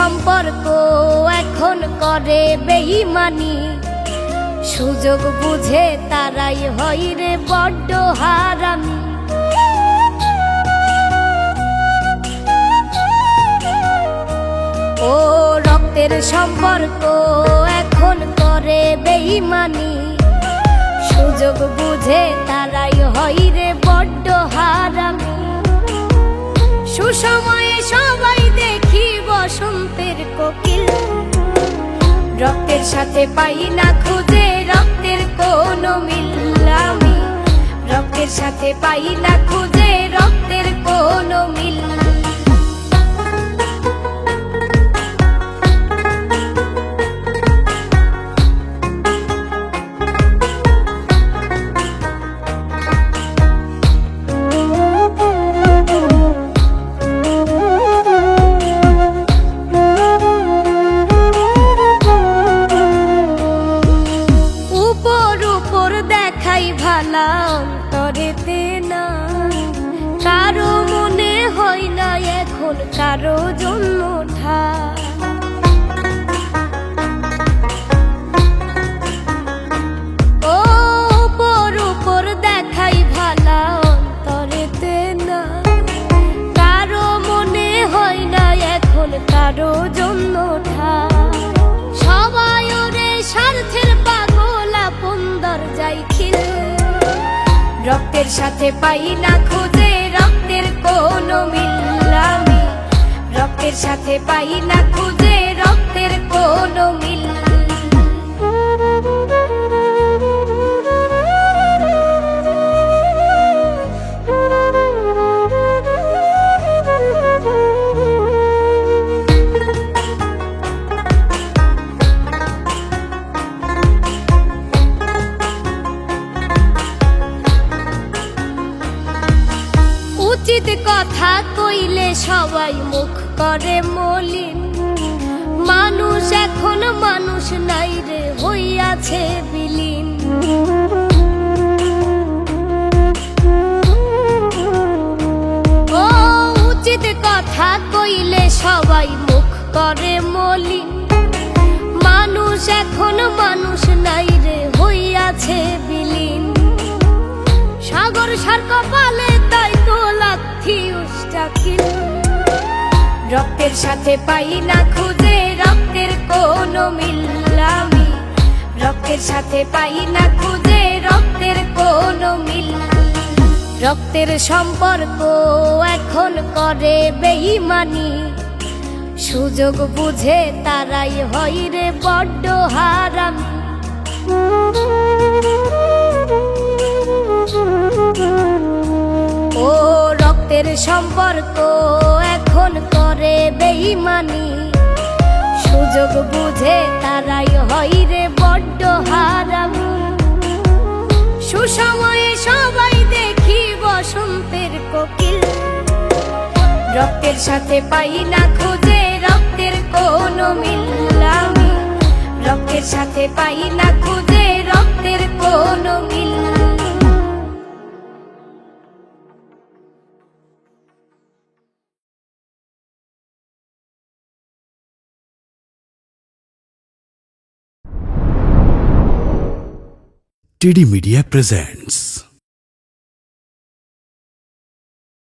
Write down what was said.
সম্পর্ক এখন করে বেঈমানি, সুযোগ বুঝে তারাই হয় রে বড্ড হারামি। ও রক্তের সম্পর্ক এখন করে বেঈমানি, সুযোগ বুঝে তারাই হয় রে বড্ড হারামি। সুসময়ে সবাই দেখি বসন্তের কোকিল, রক্তের সাথে পাই না খুঁজে রক্তের কোনো মিল। আমি রক্তের সাথে পাই না খুঁজে রক্তের কোনো মিল। ভালা অন্তরেতে না, কারো মনে হয় না এখন কারো জন্য ঠাই। ও উপর উপর দেখাই ভালা অন্তরেতে না, কারো মনে হয় না এখন কারো জন্য ঠাই। সবাই ওরে স্বার্থের পাগল, আপন দরজায় খিল, রক্তের সাথে পাই না খুঁজে রক্তের কোনো মিল। আমি রক্তের সাথে পাই না খুঁজে রক্তের কোনো মিল। উচিত কথা কইলে সবাই মুখ করে মলিন, মানুষ এখন মানুষ নাই রে হইয়াছে বিলীন। ও উচিত কথা কইলে সবাই মুখ করে মলিন, মানুষ এখন মানুষ নাই রে হইয়াছে বিলীন। সাগর সার কপালে তাই তো লাথি উষ্টাকিল, রক্তের সাথে পাই না খুঁজে রক্তের কোনো মিল। আমি রক্তের সাথে পাই না খুঁজে রক্তের কোনো মিল। রক্তের সম্পর্ক এখন করে বেঈমানি, সুযোগ বুঝে তারাই হয় রে বড্ড হারামি। ও রক্তের সম্পর্ক এখন করে বেঈমানি, সুযোগ বুঝে তারাই হয় রে বড্ড হারামি। সুসময়ে সবাই দেখি বসন্তের কোকিল, রক্তের সাথে পাই না খুঁজে রক্তের কোনো মিল। আমি রক্তের সাথে পাই না খুঁজে রক্তের কোনো মিল। টিডি মিডিয়া প্রেজেন্ট।